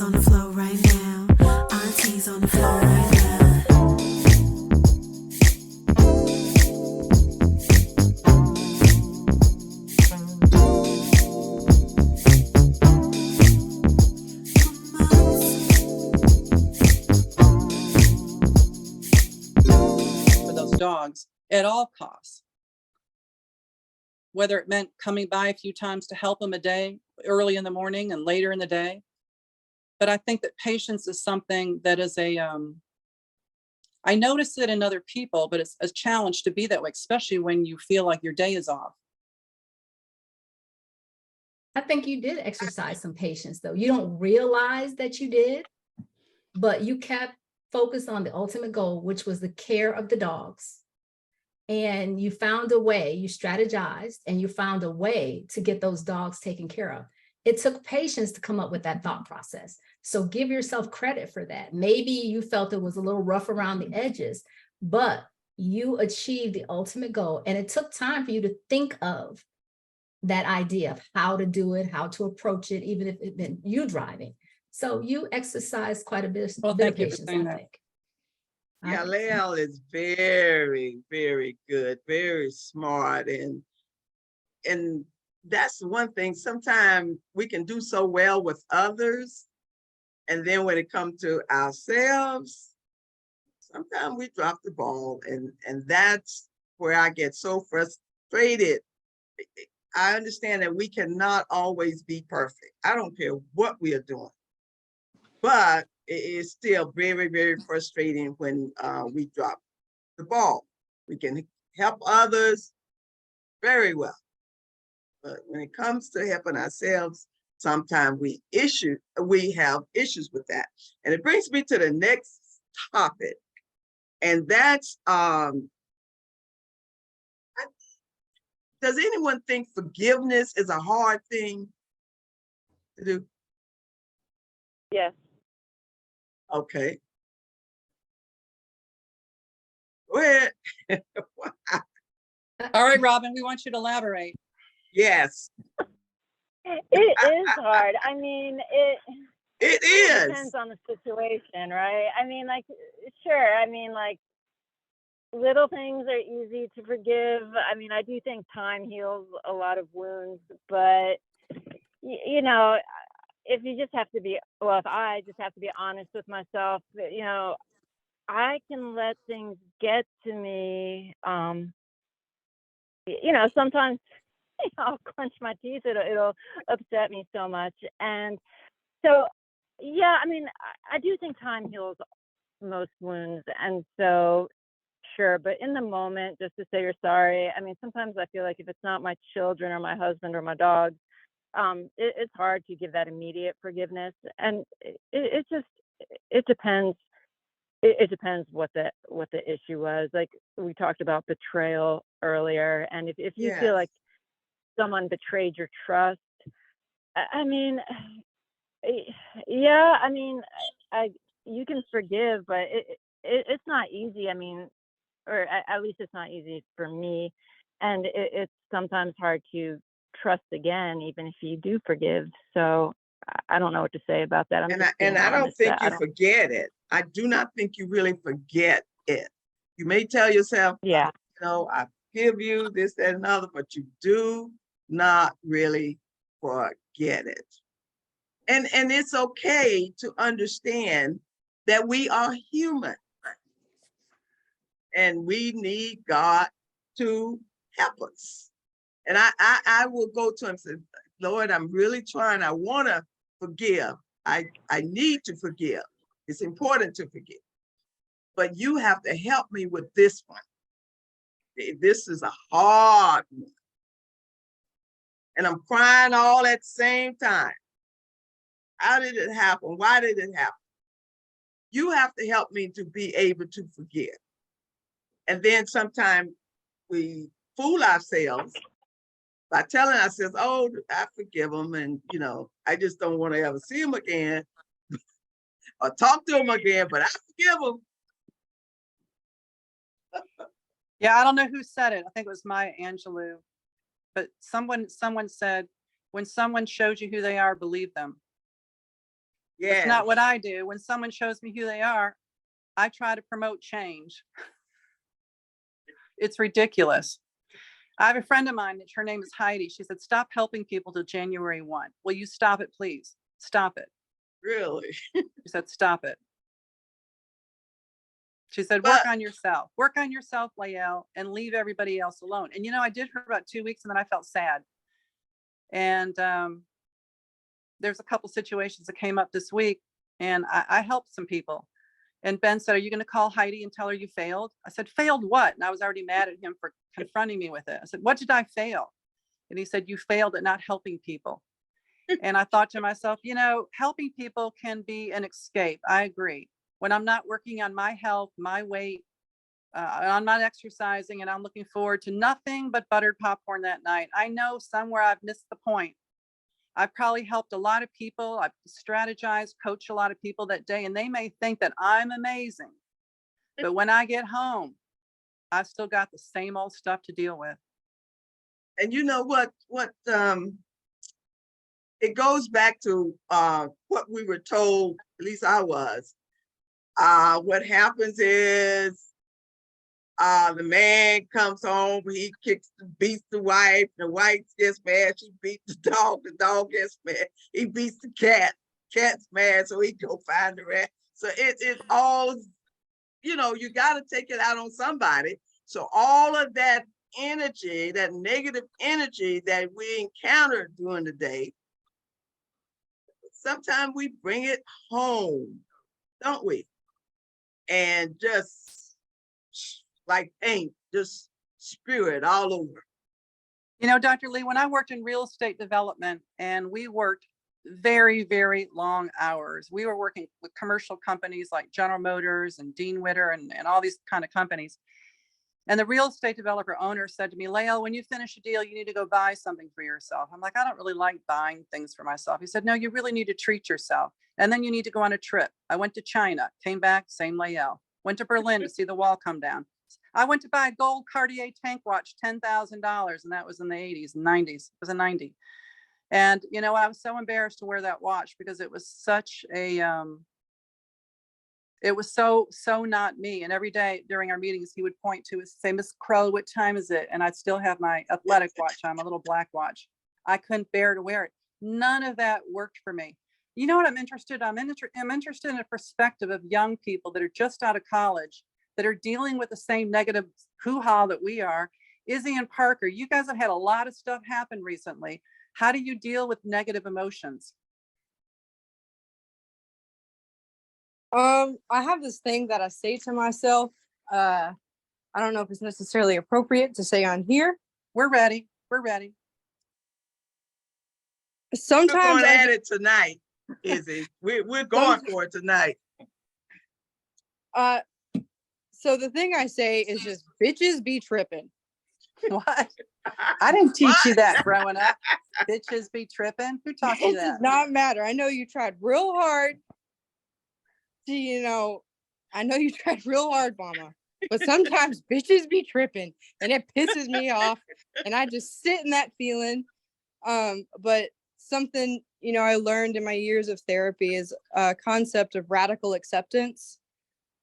Grandma's on the floor right now. Auntie's on the floor right now. For those dogs at all costs. Whether it meant coming by a few times to help them a day, early in the morning and later in the day. But I think that patience is something that is I notice it in other people, but it's a challenge to be that way, especially when you feel like your day is off. I think you did exercise some patience, though. You don't realize that you did, but you kept focused on the ultimate goal, which was the care of the dogs. And you found a way, you strategized, and you found a way to get those dogs taken care of. It took patience to come up with that thought process. So give yourself credit for that. Maybe you felt it was a little rough around the edges, but you achieved the ultimate goal. And it took time for you to think of that idea of how to do it, how to approach it, even if it meant you driving. So you exercised quite a bit, Well, bit of thank you for patience, saying I that. think. Yeah, Lael is very, very good, very smart. And that's one thing. Sometimes we can do so well with others. And then when it comes to ourselves, sometimes we drop the ball. And that's where I get so frustrated. I understand that we cannot always be perfect. I don't care what we are doing. But it is still very, very frustrating when we drop the ball. We can help others very well. But when it comes to helping ourselves, sometimes we have issues with that. And it brings me to the next topic. And that's, does anyone think forgiveness is a hard thing to do? Yes. Okay. Go ahead. All right, Robin, we want you to elaborate. Yes. It is hard. I mean, It depends is. on the situation, right? I mean, like, sure. I mean, like, little things are easy to forgive. I mean, I do think time heals a lot of wounds, but you know, if you just have to be, well, if I just have to be honest with myself, you know, I can let things get to me. You know, sometimes I'll clench my teeth. It'll upset me so much. And so, yeah, I mean, I do think time heals most wounds. And so, sure. But in the moment, just to say you're sorry. I mean, sometimes I feel like if it's not my children or my husband or my dog, it's hard to give that immediate forgiveness. And it just, it depends. It depends what the issue was. Like we talked about betrayal earlier. And if you feel Yes. like someone betrayed your trust, I mean, yeah, I mean, you can forgive, but it's not easy. I mean, or at least it's not easy for me. And it's sometimes hard to trust again, even if you do forgive. So I don't know what to say about that. I'm just being I don't honest. think you forget it. I do not think you really forget it. You may tell yourself, Yeah. you know, I forgive you, this, that, and other, but you do not really forget it. And it's okay to understand that we are human. And we need God to help us. And I will go to him and say, Lord, I'm really trying. I want to forgive. I need to forgive. It's important to forgive. But you have to help me with this one. This is a hard one. And I'm crying all at the same time. How did it happen? Why did it happen? You have to help me to be able to forgive. And then sometimes we fool ourselves by telling ourselves, oh, I forgive them. And, you know, I just don't want to ever see them again or talk to them again, but I forgive them. Yeah, I don't know who said it. I think it was Maya Angelou. But someone said, when someone shows you who they are, believe them. It's Yeah. not what I do. When someone shows me who they are, I try to promote change. It's ridiculous. I have a friend of mine, her name is Heidi. She said, stop helping people till January 1. Will you stop it, please? Stop it. Really. She said, stop it. She said, But work on yourself, Lael, and leave everybody else alone. And, I did for about 2 weeks and then I felt sad. And there's a couple situations that came up this week and I helped some people. And Ben said, are you going to call Heidi and tell her you failed? I said, failed what? And I was already mad at him for confronting me with it. I said, what did I fail? And he said, you failed at not helping people. And I thought to myself, helping people can be an escape. I agree. When I'm not working on my health, my weight, I'm not exercising and I'm looking forward to nothing but buttered popcorn that night. I know somewhere I've missed the point. I've probably helped a lot of people. I've strategized, coached a lot of people that day, and they may think that I'm amazing. But when I get home, I've still got the same old stuff to deal with. And you know what, it goes back to what we were told, at least I was. What happens is the man comes home, he beats the wife gets mad, she beats the dog gets mad, he beats the cat's mad, so he go find the rat. So it's all, you got to take it out on somebody. So all of that energy, that negative energy that we encounter during the day, sometimes we bring it home, don't we? And just like paint, just spew it all over. Dr. Lee, when I worked in real estate development and we worked very, very long hours, we were working with commercial companies like General Motors and Dean Witter and all these kind of companies. And the real estate developer owner said to me, Lael, when you finish a deal, you need to go buy something for yourself. I'm like, I don't really like buying things for myself. He said, no, you really need to treat yourself. And then you need to go on a trip. I went to China, came back, same Lael. Went to Berlin to see the wall come down. I went to buy a gold Cartier tank watch, $10,000. And that was in the 80s and 90s. It was a 90. And, I was so embarrassed to wear that watch because it was such a, it was so not me. And every day during our meetings, he would point to us, say, Miss Crow, what time is it? And I'd still have my athletic watch on, my little black watch. I couldn't bear to wear it. None of that worked for me. You know what I'm interested in? I'm interested in a perspective of young people that are just out of college, that are dealing with the same negative hoo-ha that we are. Izzy and Parker, you guys have had a lot of stuff happen recently. How do you deal with negative emotions? I have this thing that I say to myself. I don't know if it's necessarily appropriate to say on here. We're ready. We're ready. Sometimes we're going at it tonight, Izzy. We're going for it tonight. So the thing I say is just bitches be tripping. What? I didn't teach you that growing up. Bitches be tripping. Who taught you It does that? not matter. I know you tried real hard to, I know you tried real hard, mama. But sometimes bitches be tripping and it pisses me off. And I just sit in that feeling. But something, I learned in my years of therapy is a concept of radical acceptance,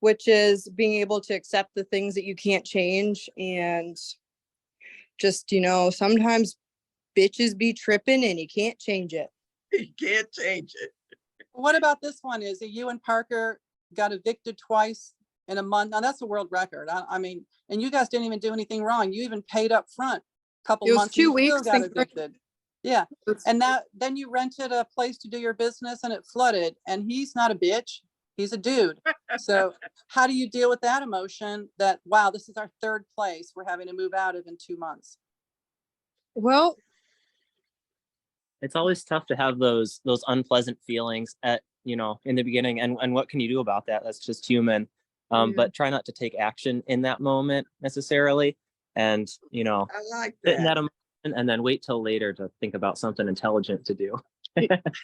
which is being able to accept the things that you can't change. And just, sometimes bitches be tripping and you can't change it. You can't change it. What about this one? Is it you and Parker got evicted twice in a month? Now that's a world record. I mean, and you guys didn't even do anything wrong. You even paid up front a couple It was months. 2 and you weeks. still got evicted. Yeah. And then you rented a place to do your business and it flooded, and he's not a bitch. He's a dude. So how do you deal with that emotion that, wow, this is our third place we're having to move out of in 2 months? Well, it's always tough to have those unpleasant feelings in the beginning. And what can you do about that? That's just human. But try not to take action in that moment necessarily. And, I like sit in that. that emotion and then wait till later to think about something intelligent to do.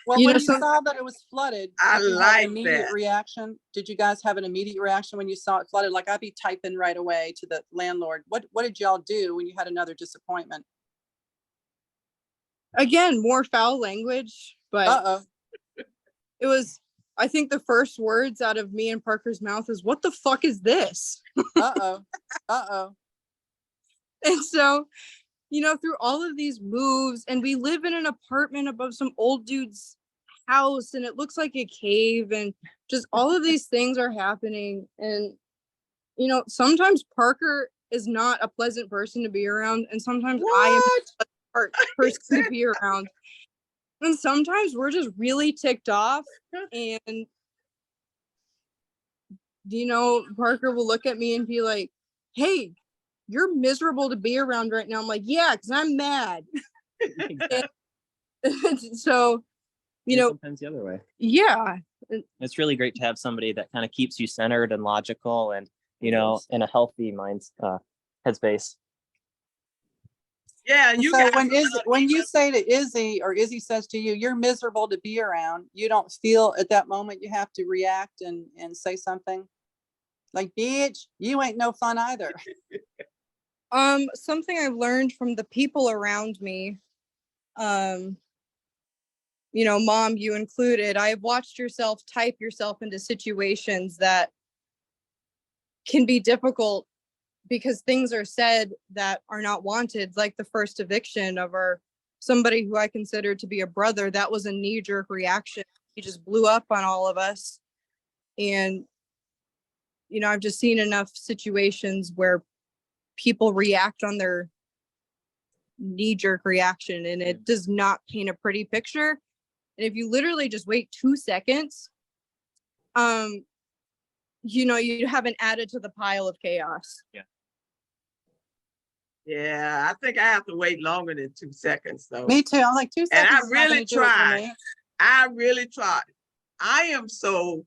Well, when you saw that it was flooded, I did you have like an immediate that. reaction? Did you guys have an immediate reaction when you saw it flooded? Like I'd be typing right away to the landlord. What did y'all do when you had another disappointment? again, more foul language, but Uh-oh. it was I think the first words out of me and Parker's mouth is, "What the fuck is this?" Uh-oh. Uh-oh. And so, through all of these moves, and we live in an apartment above some old dude's house, and it looks like a cave, and just all of these things are happening. And, sometimes Parker is not a pleasant person to be around, and sometimes I am a pleasant person to be around. And sometimes we're just really ticked off, and, Parker will look at me and be like, "Hey, you're miserable to be around right now." I'm like, "Yeah, because I'm mad." So, sometimes the other way. yeah. It's really great to have somebody that kind of keeps you centered and logical and, in a healthy headspace. Yeah, and you So guys when you say to Izzy, or Izzy says to you, "You're miserable to be around," you don't feel at that moment you have to react and say something like, "Bitch, you ain't no fun either." Something I've learned from the people around me, Mom, you included, I've watched yourself type yourself into situations that can be difficult because things are said that are not wanted, like the first eviction of somebody who I consider to be a brother. That was a knee-jerk reaction. He just blew up on all of us. And, I've just seen enough situations where people react on their knee-jerk reaction, and it does not paint a pretty picture. And if you literally just wait 2 seconds, you haven't added to the pile of chaos. Yeah, I think I have to wait longer than 2 seconds though. Me too. I'm like, 2 And seconds. I is not gonna really do it for tried. me. I really tried. I am so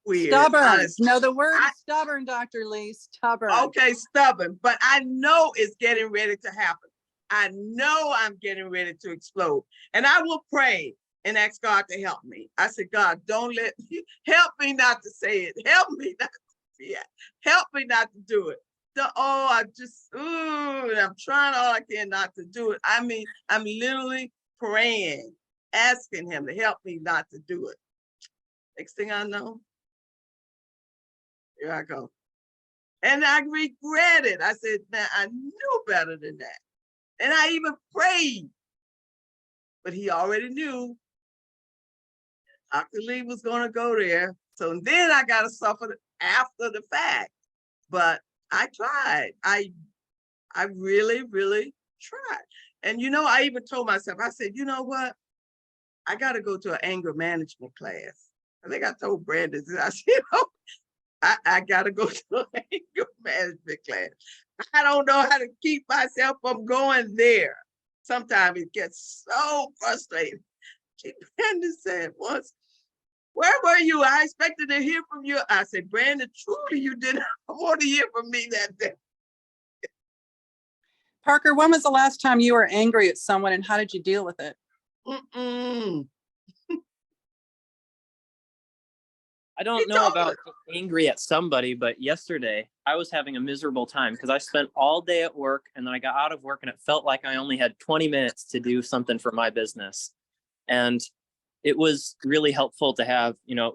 weird. Stubborn. No, the word is stubborn, Dr. Lee. Stubborn. Okay, stubborn, but I know it's getting ready to happen. I know I'm getting ready to explode. And I will pray and ask God to help me. I said, "God, don't let me, help me not to say it. Help me not to see it. Help me not to do it." I'm trying all I can not to do it. I mean, I'm literally praying, asking him to help me not to do it. Next thing I know, here I go. And I regret it. I said, "Man, I knew better than that." And I even prayed. But he already knew Dr. Lee was going to go there. So then I got to suffer after the fact. But I tried. I really, really tried. And, I even told myself, I said, "You know what? I got to go to an anger management class." I think I told Brandon, I said, I got to go to an anger management class. I don't know how to keep myself from going there. Sometimes it gets so frustrating. Brandon said once, "Where were you? I expected to hear from you." I said, "Brandon, truly you didn't want to hear from me that day." Parker, when was the last time you were angry at someone, and how did you deal with it? I don't know about angry at somebody, but yesterday I was having a miserable time because I spent all day at work, and then I got out of work and it felt like I only had 20 minutes to do something for my business. And it was really helpful to have, I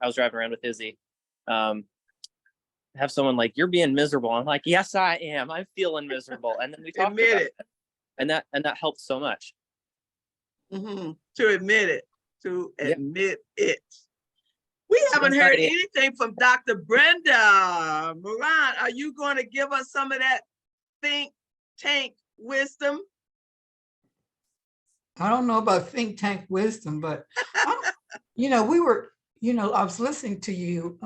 was driving around with Izzy, have someone like, "You're being miserable." I'm like, "Yes, I am. I'm feeling miserable." And then we talked about it. And that helped so much. To admit it. We haven't heard anything from Dr. Brenda Moran. Are you going to give us some of that think tank wisdom? I don't know about think tank wisdom, but we were, I was listening to you.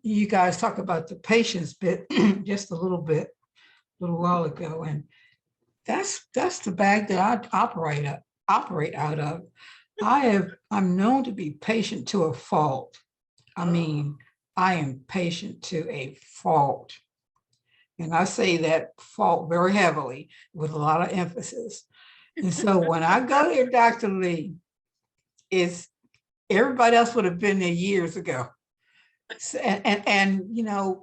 You guys talk about the patience bit just a little while ago, and that's the bag that I operate out of. I'm known to be patient to a fault. I mean, I am patient to a fault. And I say that fault very heavily with a lot of emphasis. And so when I go there, Dr. Lee, everybody else would have been there years ago. And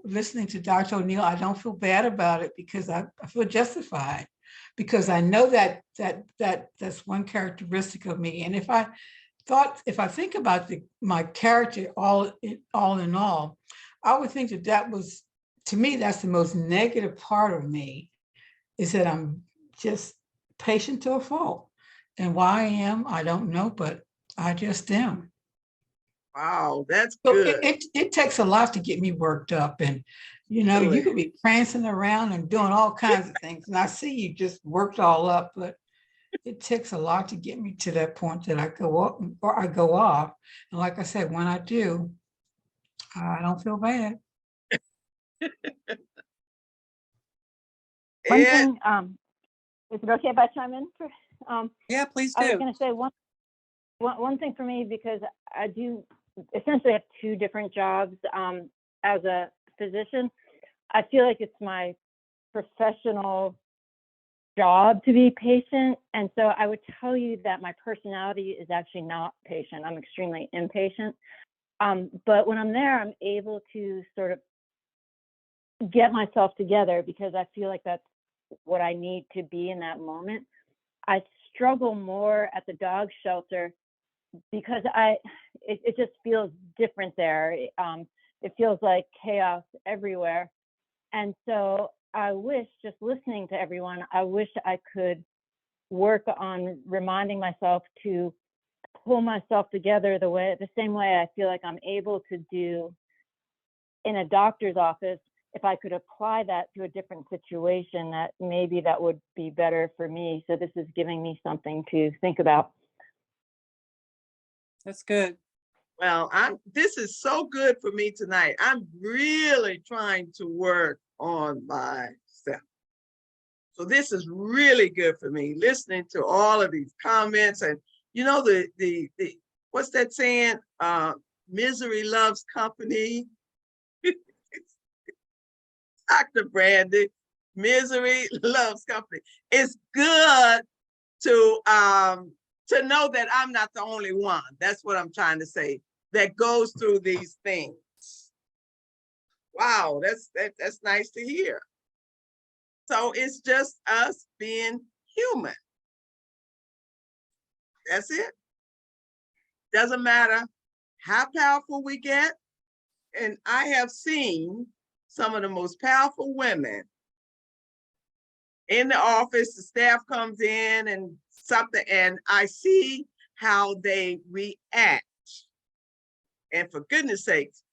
listening to Dr. O'Neill, I don't feel bad about it because I feel justified, because I know that's one characteristic of me. And if I thought, if I think about my character all in all, I would think that was, to me, that's the most negative part of me, is that I'm just patient to a fault. And why I am, I don't know, but I just am. Wow, that's So good. it takes a lot to get me worked up, and you Really. could be prancing around and doing all kinds of things, and I see you just worked all up, but it takes a lot to get me to that point that I go up or I go off. And like I said, when I do, I don't feel bad. One Yeah, thing, is it okay if I chime in? Yeah, please I was do. going to say one thing for me, because I do essentially have two different jobs. As a physician, I feel like it's my professional job to be patient. And so I would tell you that my personality is actually not patient. I'm extremely impatient. But when I'm there, I'm able to sort of get myself together because I feel like that's what I need to be in that moment. I struggle more at the dog shelter because it just feels different there. It feels like chaos everywhere. And so I wish, just listening to everyone, I wish I could work on reminding myself to pull myself together the same way I feel like I'm able to do in a doctor's office. If I could apply that to a different situation, that maybe that would be better for me. So this is giving me something to think about. That's good. well, this is so good for me tonight. I'm really trying to work on myself. So this is really good for me, listening to all of these comments. And you know, the what's that saying? Misery loves company. Dr. Brandy, misery loves company. It's good to know that I'm not the only one. That's what I'm trying to say, that goes through these things. Wow, that's nice to hear. So it's just us being human. That's it. Doesn't matter how powerful we get. And I have seen some of the most powerful women in the office. The staff comes in and something, and I see how they react. And for goodness sakes,